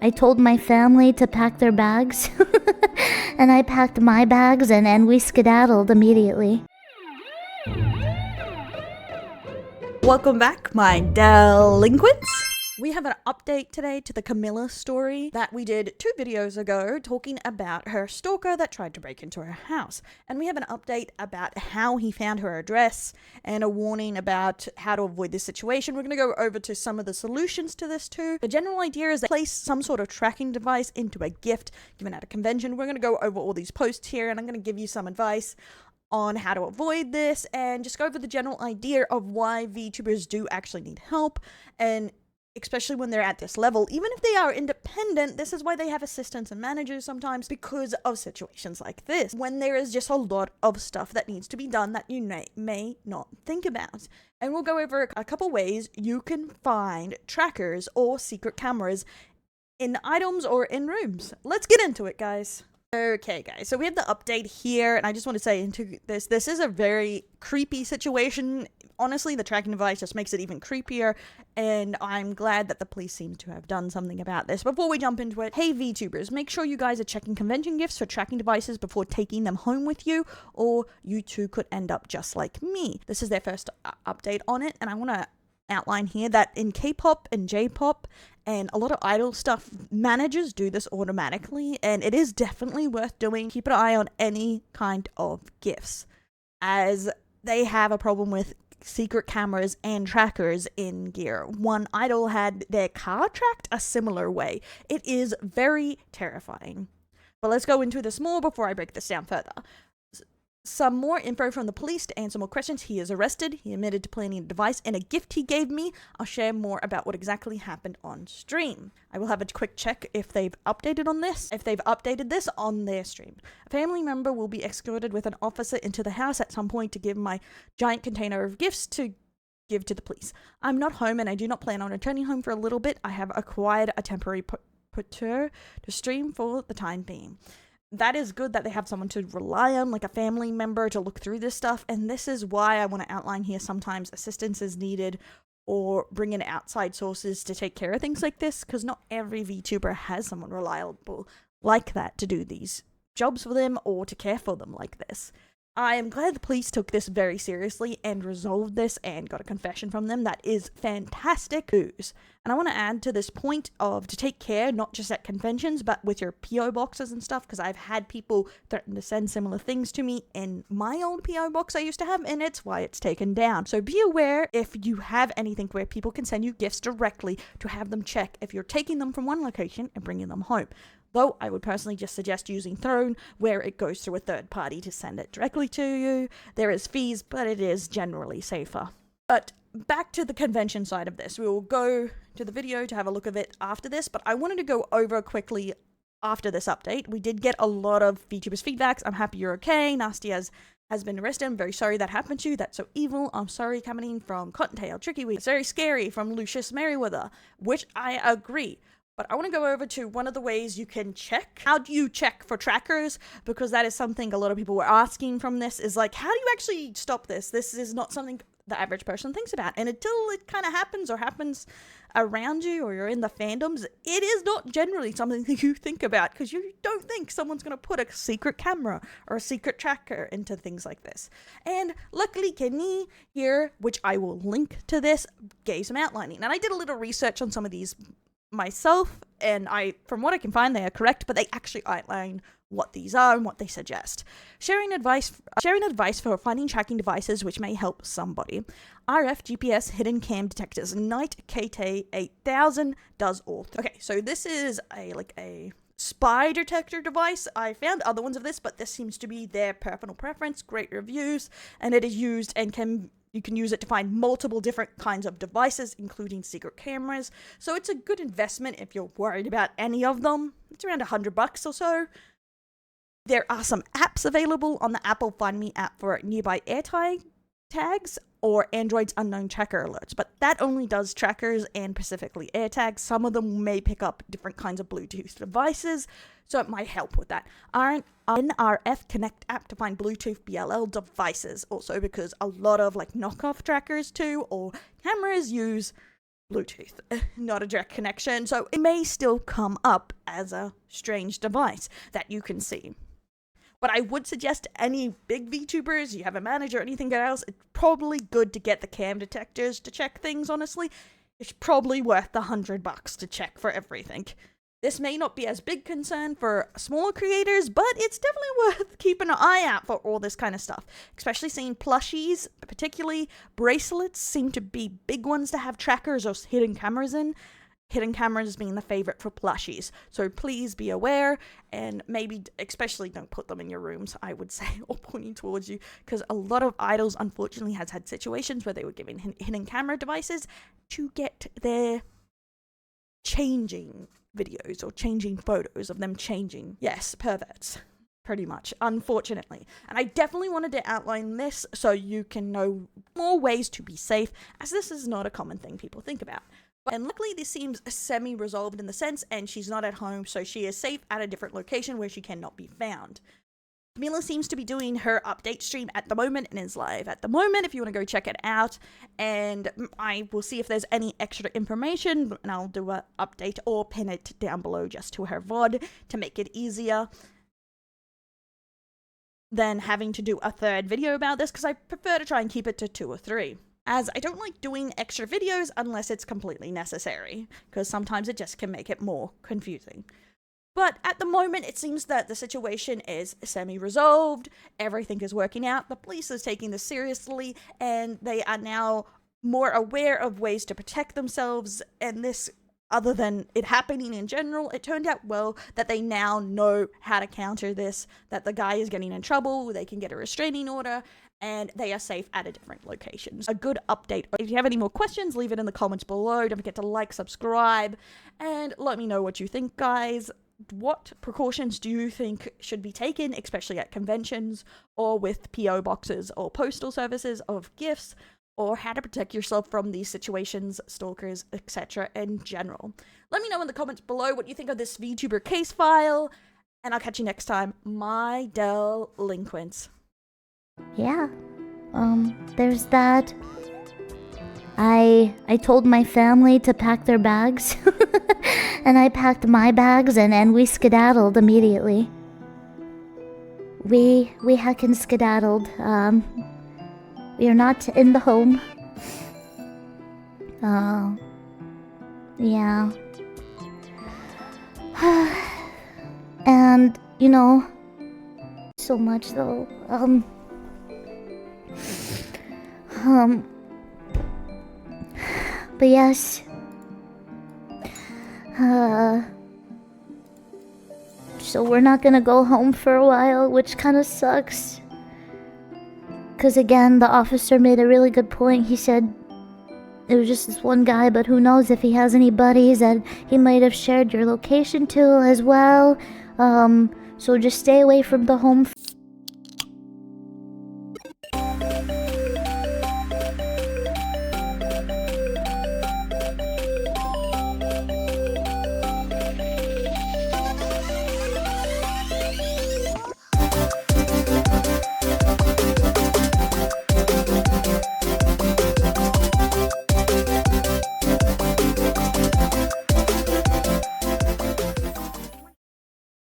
I told my family to pack their bags. And I packed my bags and we skedaddled immediately. Welcome back, my delinquents. We have an update today to the Camilla story that we did 2 videos ago, talking about her stalker that tried to break into her house. And we have an update about how he found her address and a warning about how to avoid this situation. We're going to go over to some of the solutions to this too. The general idea is that place some sort of tracking device into a gift given at a convention. We're going to go over all these posts here, and I'm going to give you some advice on how to avoid this and just go over the general idea of why VTubers do actually need help, and especially when they're at this level. Even if they are independent, this is why they have assistants and managers sometimes, because of situations like this, when there is just a lot of stuff that needs to be done that you may not think about. And we'll go over a couple ways you can find trackers or secret cameras in items or in rooms. Let's get into it, guys. Okay, guys, so we have the update here, and I just want to say into this is a very creepy situation. Honestly, the tracking device just makes it even creepier, and I'm glad that the police seem to have done something about this. Before we jump into it, hey VTubers, make sure you guys are checking convention gifts for tracking devices before taking them home with you, or you too could end up just like me. This is their first update on it, and I want to outline here that in K-pop and J-pop and a lot of idol stuff, managers do this automatically, and it is definitely worth doing. Keep an eye on any kind of gifts, as they have a problem with secret cameras and trackers in gear. One idol had their car tracked a similar way. It is very terrifying. But let's go into this more before I break this down further. Some more info from the police to answer more questions. He is arrested. He admitted to planting a device and a gift he gave me. I'll share more about what exactly happened on stream. I will have a quick check if they've updated on this, if they've updated this on their stream. A family member will be escorted with an officer into the house at some point to give my giant container of gifts to give to the police. I'm not home and I do not plan on returning home for a little bit. I have acquired a temporary putter to stream for the time being. That is good that they have someone to rely on, like a family member, to look through this stuff. And this is why I want to outline here sometimes assistance is needed, or bring in outside sources to take care of things like this, because not every VTuber has someone reliable like that to do these jobs for them or to care for them like this. I am glad the police took this very seriously and resolved this and got a confession from them. That is fantastic news. And I want to add to this point of to take care, not just at conventions, but with your PO boxes and stuff, because I've had people threaten to send similar things to me in my old PO box I used to have, and it's why it's taken down. So be aware if you have anything where people can send you gifts directly, to have them check if you're taking them from one location and bringing them home. Though I would personally just suggest using Throne, where it goes through a third party to send it directly to you. There is fees, but it is generally safer. But back to the convention side of this. We will go to the video to have a look at it after this, but I wanted to go over quickly after this update. We did get a lot of VTubers feedbacks. I'm happy you're okay. Nasty has been arrested. I'm very sorry that happened to you. That's so evil. I'm sorry, coming in from Cottontail, Tricky Weed. It's very scary from Lucius Merriweather, which I agree. But I want to go over to one of the ways you can check. How do you check for trackers? Because that is something a lot of people were asking from this, is like, how do you actually stop this? This is not something the average person thinks about. And until it kind of happens or happens around you, or you're in the fandoms, it is not generally something that you think about, because you don't think someone's going to put a secret camera or a secret tracker into things like this. And luckily Kenji here, which I will link to this, gave some outlining. And I did a little research on some of these myself, and from what I can find, they are correct, but they actually outline what these are and what they suggest. Sharing advice for finding tracking devices which may help somebody. RF GPS hidden cam detectors. Night KT 8000 does all. Okay, so this is a spy detector device. I found other ones of this, but this seems to be their personal preference. Great reviews, and it is used and you can use it to find multiple different kinds of devices, including secret cameras. So it's a good investment if you're worried about any of them. It's around $100 or so. There are some apps available on the Apple Find Me app for nearby AirTag tags or Android's unknown tracker alerts, but that only does trackers and specifically AirTags. Some of them may pick up different kinds of Bluetooth devices, so it might help with that. NRF Connect app to find Bluetooth BLL devices, also because a lot of knockoff trackers too, or cameras use Bluetooth, not a direct connection, so it may still come up as a strange device that you can see. But I would suggest any big VTubers, you have a manager or anything else, it's probably good to get the cam detectors to check things, honestly. It's probably worth the $100 to check for everything. This may not be as big concern for smaller creators, but it's definitely worth keeping an eye out for all this kind of stuff. Especially seeing plushies, particularly bracelets, seem to be big ones to have trackers or hidden cameras in. Hidden cameras being the favorite for plushies. So please be aware, and maybe especially don't put them in your rooms, I would say, or pointing towards you, because a lot of idols unfortunately has had situations where they were given hidden camera devices to get their changing videos or changing photos of them changing. Yes, perverts. Pretty much, unfortunately. And I definitely wanted to outline this so you can know more ways to be safe, as this is not a common thing people think about. And luckily this seems semi-resolved in the sense, and she's not at home, so she is safe at a different location where she cannot be found. Camilla seems to be doing her update stream at the moment and is live at the moment if you want to go check it out, and I will see if there's any extra information and I'll do an update or pin it down below just to her VOD to make it easier than having to do a third video about this, because I prefer to try and keep it to 2 or 3. As I don't like doing extra videos unless it's completely necessary, because sometimes it just can make it more confusing. But at the moment, it seems that the situation is semi-resolved, everything is working out, the police is taking this seriously, and they are now more aware of ways to protect themselves, and this, other than it happening in general, it turned out well that they now know how to counter this, that the guy is getting in trouble, they can get a restraining order, and they are safe at a different location. A good update. If you have any more questions, leave it in the comments below. Don't forget to like, subscribe, and let me know what you think, guys. What precautions do you think should be taken, especially at conventions or with PO boxes or postal services of gifts, or how to protect yourself from these situations, stalkers, etc. in general? Let me know in the comments below what you think of this VTuber case file, and I'll catch you next time, my delinquents. Yeah, there's that. I told my family to pack their bags, and I packed my bags, and we skedaddled immediately. We heckin' skedaddled. We are not in the home. Yeah. And, you know, so much though, but yes, so we're not gonna go home for a while, which kind of sucks. Because again, the officer made a really good point. He said it was just this one guy, but who knows if he has any buddies that he might have shared your location to as well. So just stay away from the home